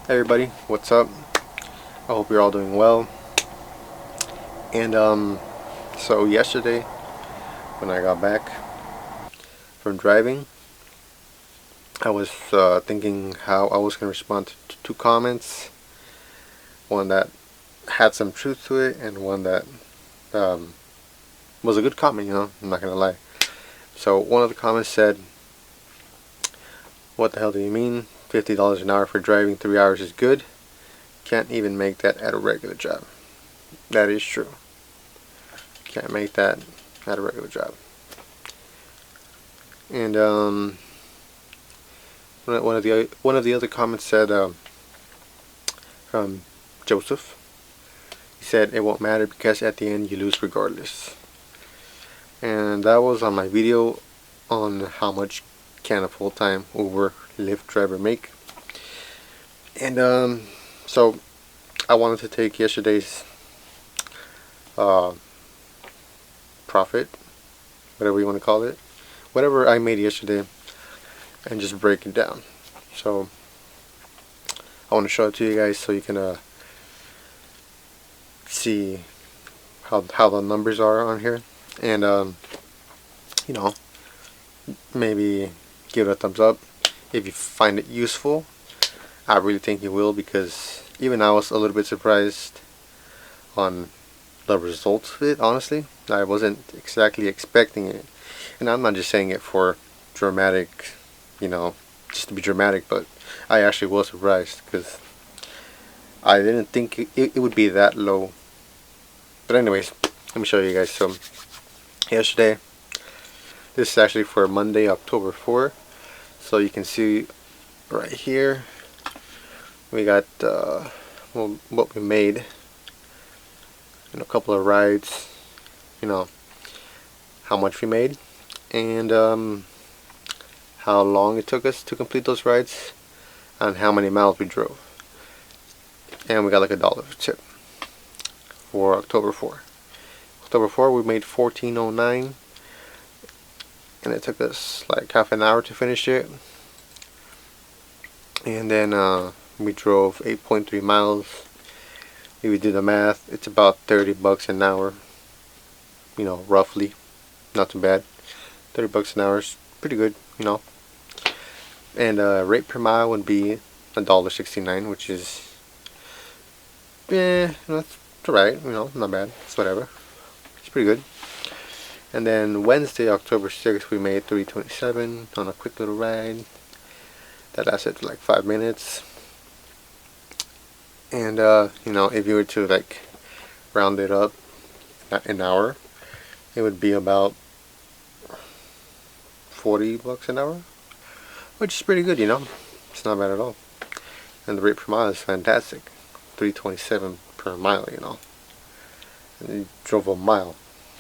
Hey everybody, what's up? I hope you're all doing well. And so yesterday when I got back from driving, I was thinking how I was gonna respond to two comments. One that had some truth to it, and one that um, was a good comment. I'm not gonna lie. So one of the comments said, "What the hell do you mean? $50 an hour for driving 3 hours is good. Can't even make that at a regular job." That is true. Can't make that at a regular job. And one of the other comments said from Joseph. He said it won't matter because at the end you lose regardless. And that was on my video on how much can a full-time Uber Lyft driver make. And so I wanted to take yesterday's profit, whatever you want to call it, whatever I made yesterday, and just break it down. So I want to show it to you guys so you can see how the numbers are on here, and you know, maybe give it a thumbs up if you find it useful. I really think you will, because even I was a little bit surprised on the results of it. Honestly, I wasn't exactly expecting it, and I'm not just saying it for dramatic, just to be dramatic, but I actually was surprised because I didn't think it would be that low. But anyways, let me show you guys. So yesterday, this is actually for Monday, October 4th. So you can see right here, we got what we made in a couple of rides, how much we made, and how long it took us to complete those rides, and how many miles we drove. And we got like $1 tip for October 4. October 4 we made $14.09, and it took us like half an hour to finish it. And then we drove 8.3 miles. If we do the math, it's about $30 an hour, roughly. Not too bad. $30 an hour is pretty good, And rate per mile would be $1.69, which is, that's alright, not bad. It's whatever. It's pretty good. And then Wednesday, October 6th, we made $3.27 on a quick little ride that lasted like 5 minutes. And if you were to like round it up an hour, it would be about $40 an hour, which is pretty good. It's not bad at all. And the rate per mile is fantastic, $3.27 per mile. And you drove a mile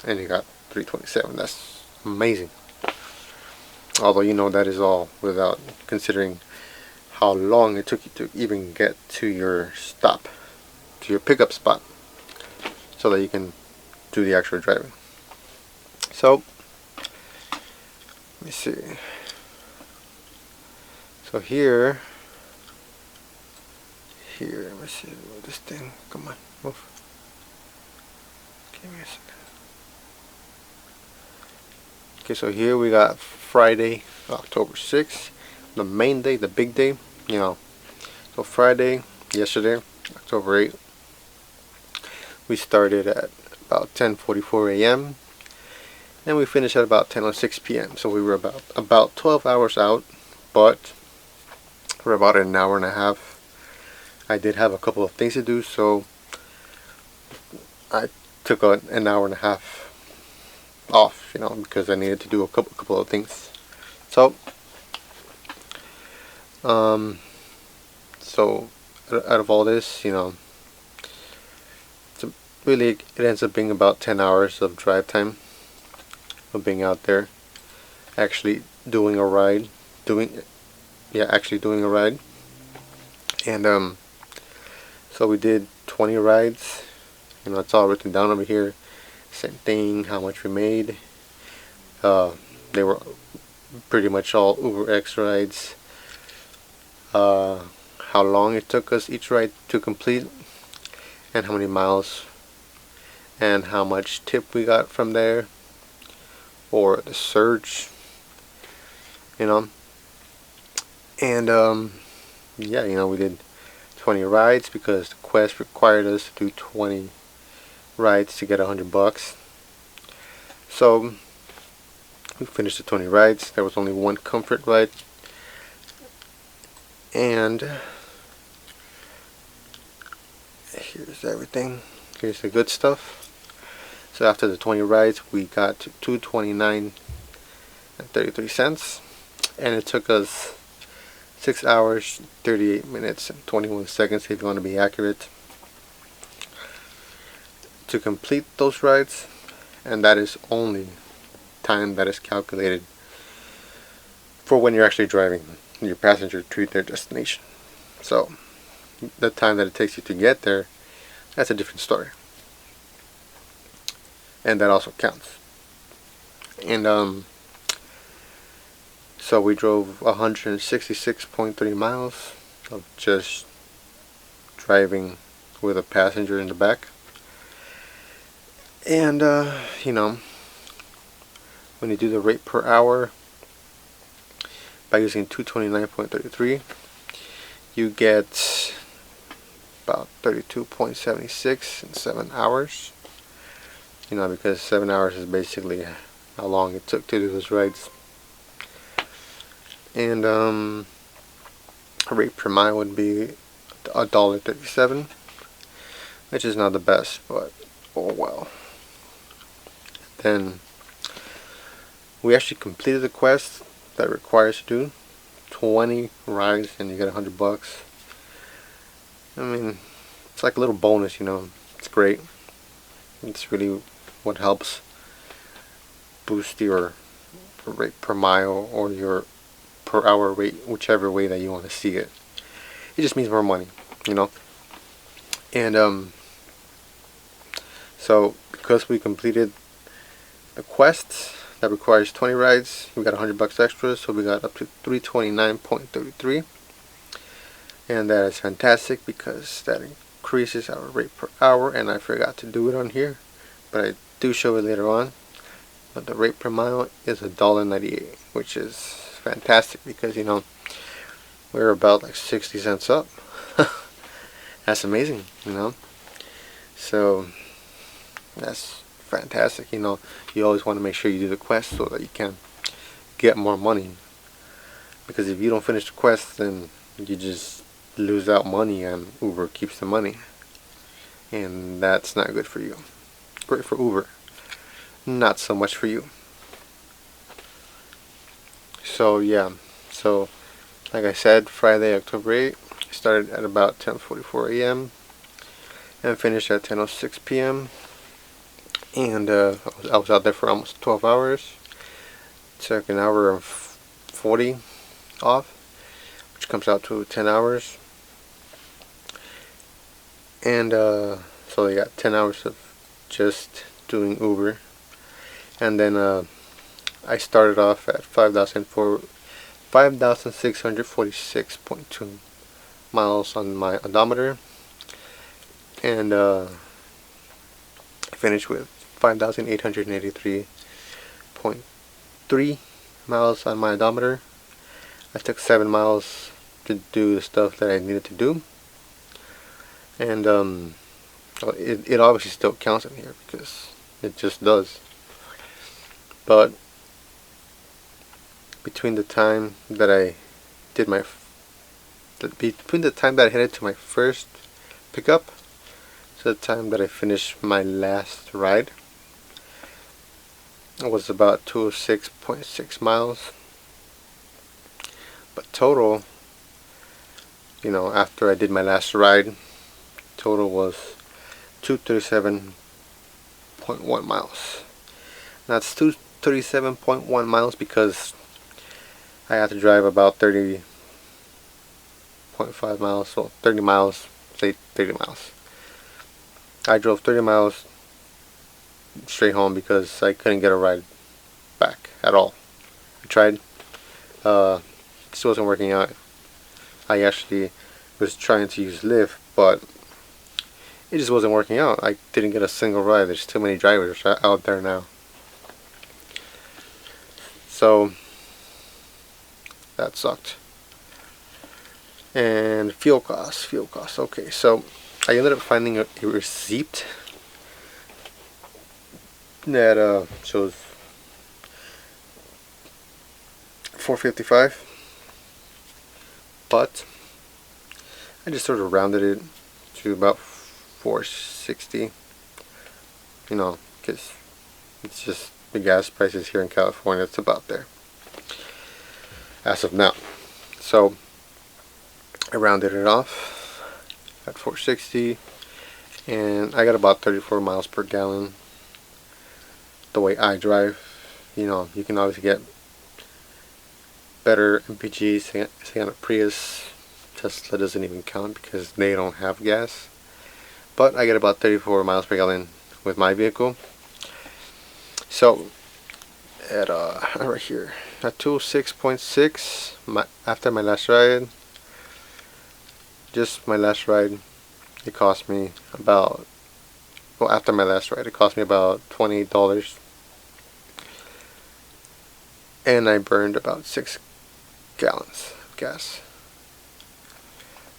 and you got $3.27. That's amazing. Although that is all without considering how long it took you to even get to your stop, to your pickup spot, so that you can do the actual driving. So let me see. So here, let me see this thing. Come on, move. Give me a second. Okay, so here we got Friday, October 6th, the main day, the big day, So Friday, yesterday, October 8th, we started at about 10:44 a.m. and we finished at about 10:06 p.m. So we were about 12 hours out, but for about an hour and a half. I did have a couple of things to do, so I took an hour and a half off, because I needed to do a couple of things. So out of all this, really it ends up being about 10 hours of drive time of being out there, actually doing a ride, actually doing a ride. And so we did 20 rides. It's all written down over here. Same thing, how much we made. They were pretty much all UberX rides. how long it took us each ride to complete, and how many miles, and how much tip we got from there, or the surge, you know. And yeah, you know, we did 20 rides because the quest required us to do 20 rides to get $100. So we finished the 20 rides. There was only one comfort ride, and here's everything. Here's the good stuff. So after the 20 rides, we got to $229.33, and it took us 6 hours, 38 minutes, and 21 seconds, if you want to be accurate, to complete those rides. And that is only time that is calculated for when you're actually driving your passenger to their destination. So the time that it takes you to get there, that's a different story, and that also counts. And so we drove 166.3 miles of just driving with a passenger in the back. And you know, when you do the rate per hour by using 229.33, you get about 32.76 in 7 hours. You know, because 7 hours is basically how long it took to do those rides. And rate per mile would be $1.37, which is not the best, but oh well. Then we actually completed the quest that requires to do 20 rides and you get $100. I mean, it's like a little bonus, you know. It's great. It's really what helps boost your rate per mile or your per hour rate, whichever way that you want to see it. It just means more money, you know. And so because we completed the quest that requires 20 rides, we got $100 extra, so we got up to 329.33, and that is fantastic because that increases our rate per hour. And I forgot to do it on here, but I do show it later on. But the rate per mile is $1.98, which is fantastic because, you know, we're about like 60 cents up. That's amazing, you know. So that's fantastic. You know, you always want to make sure you do the quest so that you can get more money, because if you don't finish the quest, then you just lose out money and Uber keeps the money, and that's not good for you. Great for Uber, not so much for you. So yeah, so like I said, Friday, October 8th, started at about 10:44 a.m. and finished at 10:06 p.m. And I was out there for almost 12 hours. Took an hour and 40 off, which comes out to 10 hours. And so I got 10 hours of just doing Uber. And then I started off at 5,646.2 miles on my odometer, and finished with 5,883.3 miles on my odometer. I took 7 miles to do the stuff that I needed to do, and it obviously still counts in here because it just does. But between the time that I did my between the time that I headed to my first pickup to the time that I finished my last ride, it was about 206.6 miles. But total, you know, after I did my last ride, total was 237.1 miles. That's 237.1 miles because I had to drive about 30.5 miles, so 30 miles, say 30 miles. I drove 30 miles straight home because I couldn't get a ride back at all. I tried, it still wasn't working out. I actually was trying to use Lyft, but it just wasn't working out. I didn't get a single ride. There's too many drivers out there now. So that sucked. And fuel costs. Okay, so I ended up finding a receipt that shows $4.55, but I just sort of rounded it to about $4.60. You know, because it's just the gas prices here in California. It's about there as of now. So I rounded it off at $4.60, and I got about 34 miles per gallon. The way I drive, you know, you can always get better MPGs, say on a Prius. Tesla doesn't even count because they don't have gas. But I get about 34 miles per gallon with my vehicle. So at right here at 206.6, after my last ride, just my last ride, it cost me about, well, after my last ride, it cost me about $28, and I burned about 6 gallons of gas.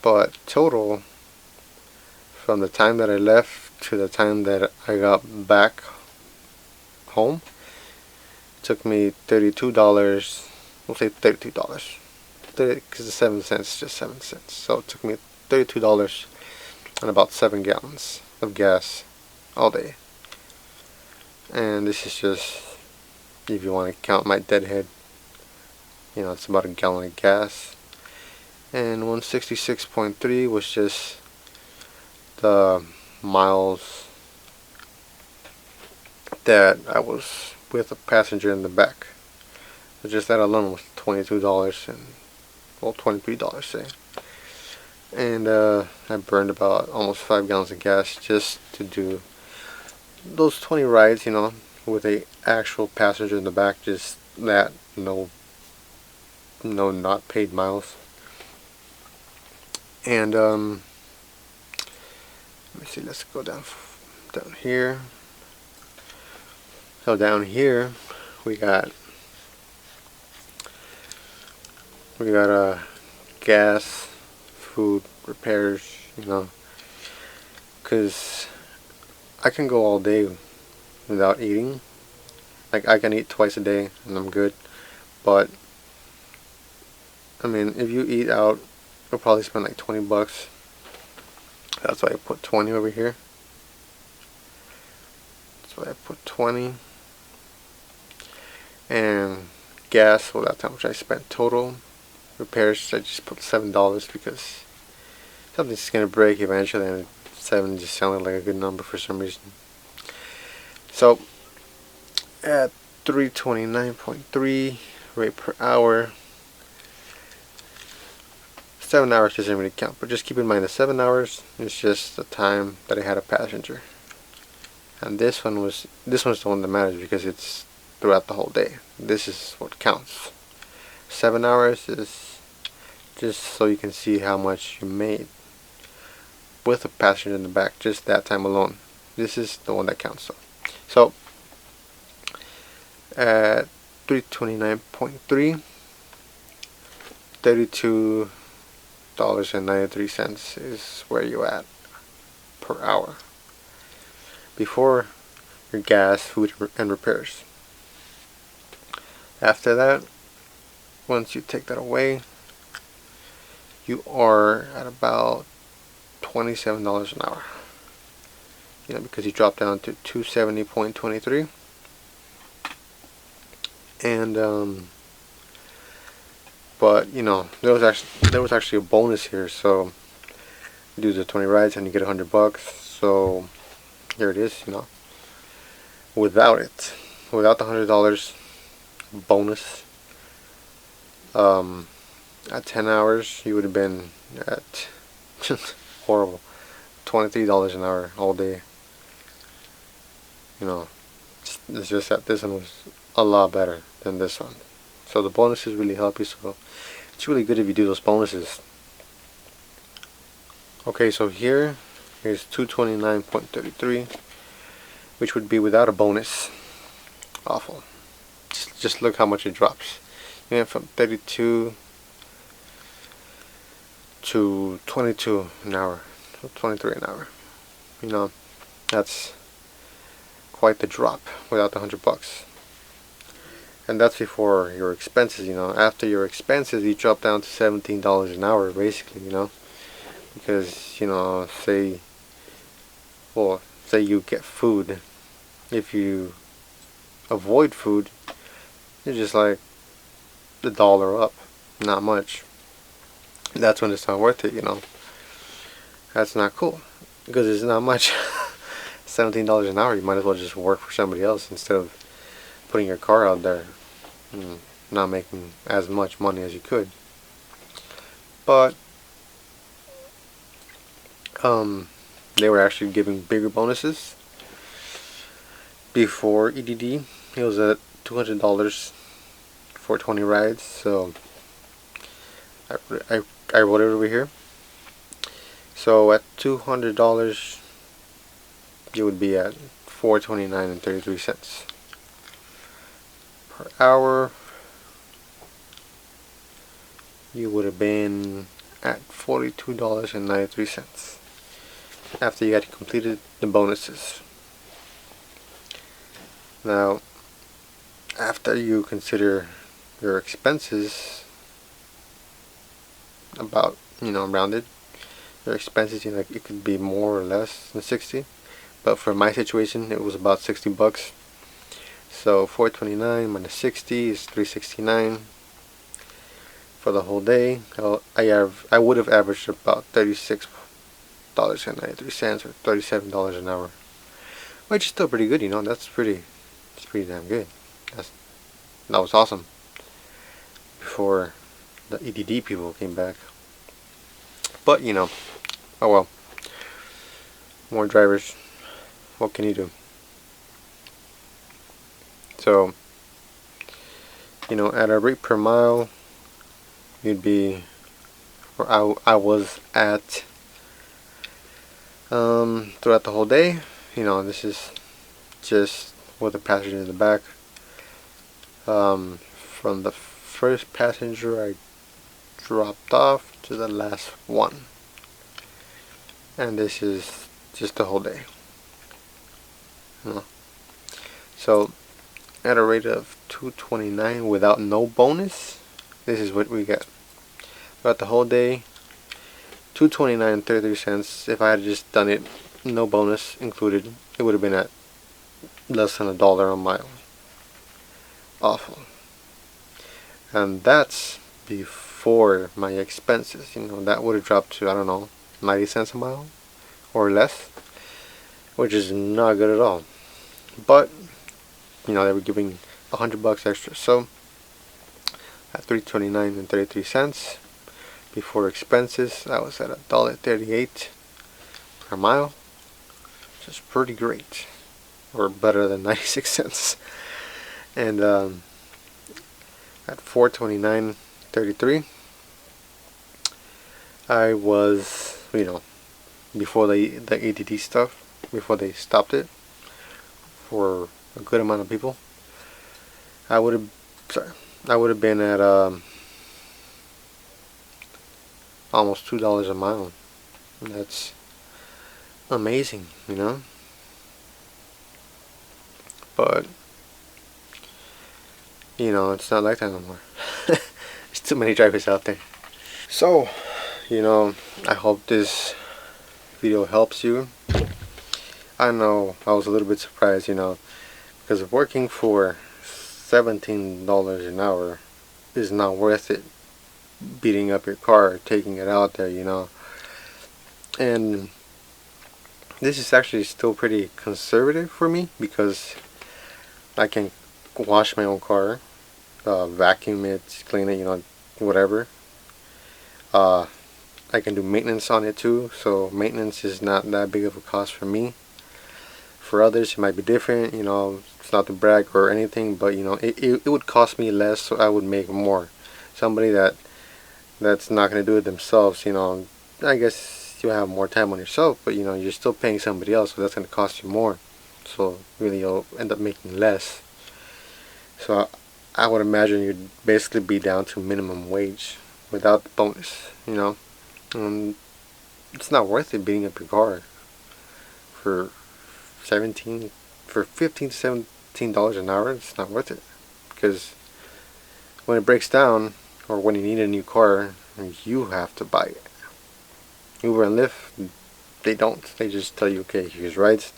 But total, from the time that I left to the time that I got back home, it took me $32. We'll say $32. Because the 7 cents is just 7 cents. So it took me $32 and about 7 gallons of gas all day. And this is just, if you want to count my deadhead, you know, it's about a gallon of gas. And 166.3 was just the miles that I was with a passenger in the back. So just that alone was $22 and, well, $23, say. And I burned about almost 5 gallons of gas just to do those 20 rides, you know, with a actual passenger in the back. Just that, no not paid miles. And let me see, let's go down here. So down here we got gas, food, repairs, you know, because I can go all day without eating. Like, I can eat twice a day and I'm good. But I mean, if you eat out, you'll probably spend like $20. That's why I put 20 over here. That's why I put 20. And gas, well, that's how much I spent total. Repairs, I just put $7 because something's gonna break eventually, and 7 just sounded like a good number for some reason. So at 329.3 rate per hour, 7 hours doesn't really count, but just keep in mind the 7 hours is just the time that I had a passenger, and this one's the one that matters because it's throughout the whole day. This is what counts. 7 hours is just so you can see how much you made with a passenger in the back, just that time alone. This is the one that counts. So at 329.3, $32.93 is where you at per hour before your gas, food, and repairs. After that, once you take that away, you are at about $27 an hour. You know, because you drop down to 270.23. And but you know, there was actually a bonus here. So you do the 20 rides and you get $100. So here it is. You know, without the $100 bonus, at 10 hours you would have been at horrible $23 an hour all day. You know, it's just that this one was a lot better than this one. So the bonuses really help you. So it's really good if you do those bonuses. Okay, so here is 229.33, which would be without a bonus. Awful. Just look how much it drops. You went from 32 to 22 an hour, 23 an hour. You know, that's quite the drop without the $100. And that's before your expenses, you know. After your expenses, you drop down to $17 an hour, basically, you know. Because, you know, say you get food. If you avoid food, you're just like $1 up. Not much. That's when it's not worth it, you know. That's not cool. Because it's not much. $17 an hour, you might as well just work for somebody else instead of putting your car out there and not making as much money as you could. But they were actually giving bigger bonuses. Before EDD, it was at $200 for 20 rides, so I wrote it over here. So at $200, you would be at $429.33 per hour. You would have been at $42.93 after you had completed the bonuses. Now, after you consider your expenses, about, you know, rounded, your expenses, you know, it could be more or less than 60, but for my situation, it was about $60. So 429 minus 60 is 369 for the whole day. I would have averaged about $36.93 or $37 an hour, which is still pretty good, you know. It's pretty damn good. That was awesome before the EDD people came back. But, you know, oh well. More drivers. What can you do? So, you know, at a rate per mile, you'd be, or I was at, throughout the whole day. You know, this is just with the passenger in the back. From the first passenger I dropped off to the last one, and this is just the whole day. You know? So at a rate of 229 without no bonus, this is what we get throughout the whole day. 229.33. If I had just done it no bonus included, it would have been at less than $1 a mile. Awful. And that's before my expenses. You know, that would have dropped to, I don't know, 90 cents a mile or less, which is not good at all. But, you know, they were giving $100 extra. So at $329.33 before expenses, I was at $1.38 per mile, which is pretty great, or better than 96 cents. And at $429.33, I was, you know, before the ADD stuff, before they stopped it for a good amount of people, I would have been at almost $2 a mile. That's amazing, you know. But, you know, it's not like that no more. There's too many drivers out there. So, you know, I hope this video helps you. I know I was a little bit surprised, you know, because working for $17 an hour is not worth it. Beating up your car, taking it out there, you know. And this is actually still pretty conservative for me, because I can wash my own car, vacuum it, clean it, you know, whatever. I can do maintenance on it too, so maintenance is not that big of a cost for me. For others, it might be different, you know. It's not to brag or anything, but, you know, it would cost me less, so I would make more. Somebody that's not going to do it themselves, you know, I guess still have more time on yourself, but you know, you're still paying somebody else, so that's going to cost you more. So really you'll end up making less. So I would imagine you'd basically be down to minimum wage without the bonus, you know. It's not worth it beating up your car for 17 for 15 to $17 an hour. It's not worth it, because when it breaks down or when you need a new car, you have to buy it. Uber and Lyft, they don't. They just tell you, okay, here's rides.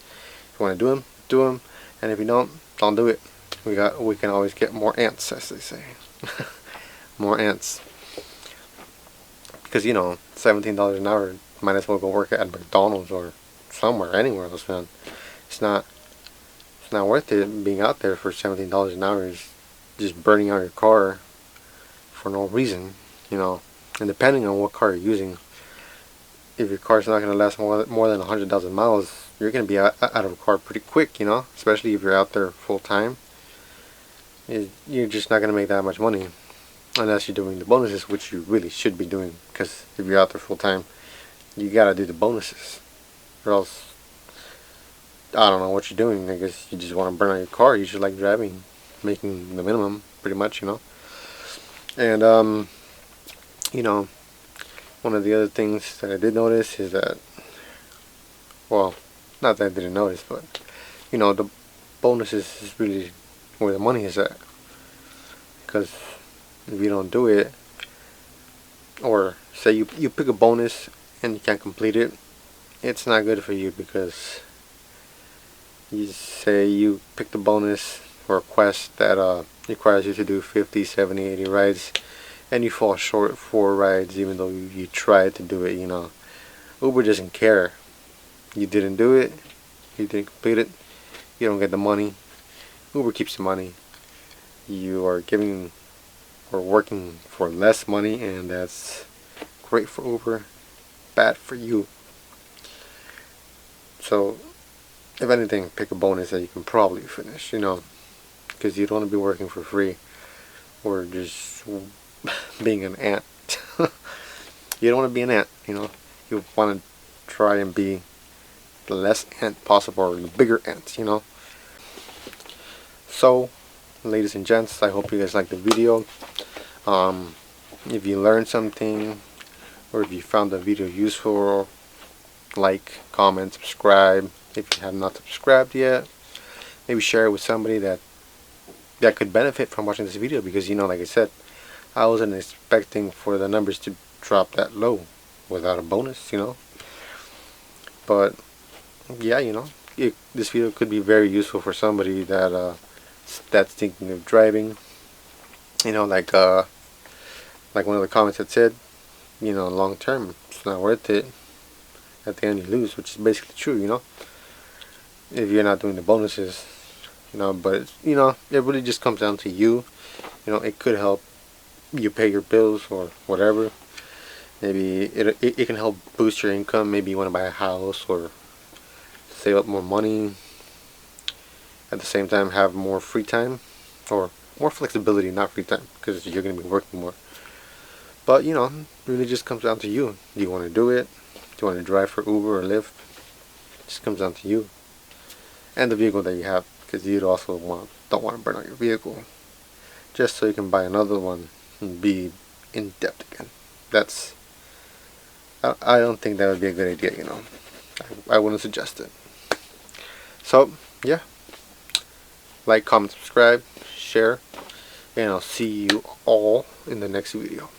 If you want to do them, and if you don't do it. We can always get more ants, as they say. More ants. Because, you know, $17 an hour, might as well go work at McDonald's or somewhere, anywhere else, man. It's not worth it being out there for $17 an hour. Is just burning out your car for no reason, you know. And depending on what car you're using, if your car's not going to last more than 100,000 miles, you're going to be out of a car pretty quick, you know. Especially if you're out there full time. You're just not going to make that much money unless you're doing the bonuses, which you really should be doing, because if you're out there full time, you got to do the bonuses, or else I don't know what you're doing. I guess you just want to burn out your car. You should like driving, making the minimum pretty much, you know. And you know, one of the other things that I did notice is that, well, not that I didn't notice, but you know, the bonuses is really where the money is at. Because if you don't do it, or say you pick a bonus and you can't complete it, it's not good for you, because you say you pick the bonus or a quest that requires you to do 50, 70, 80 rides, and you fall short 4 rides even though you tried to do it, you know. Uber doesn't care. You didn't do it, you didn't complete it, you don't get the money. Uber keeps the money. You are giving or working for less money, and that's great for Uber, bad for you. So if anything, pick a bonus that you can probably finish, you know, because you don't want to be working for free or just being an ant. You don't want to be an ant, you know. You want to try and be the less ant possible, or the bigger ant, you know. So, ladies and gents, I hope you guys liked the video. If you learned something, or if you found the video useful, like, comment, subscribe. If you have not subscribed yet, maybe share it with somebody that could benefit from watching this video, because, you know, like I said, I wasn't expecting for the numbers to drop that low without a bonus, you know. But yeah, you know, this video could be very useful for somebody that that's thinking of driving. You know, like one of the comments that said, you know, long term it's not worth it. At the end you lose, which is basically true, you know, if you're not doing the bonuses, you know. But you know, it really just comes down to you. You know, it could help you pay your bills or whatever. Maybe it can help boost your income. Maybe you want to buy a house or save up more money. At the same time, have more free time, or more flexibility, not free time, because you're going to be working more. But you know, it really just comes down to you. Do you want to do it? Do you want to drive for Uber or Lyft? It just comes down to you and the vehicle that you have, because you also don't want to burn out your vehicle just so you can buy another one and be in debt again. I don't think that would be a good idea, you know. I wouldn't suggest it. So yeah, like, comment, subscribe, share, and I'll see you all in the next video.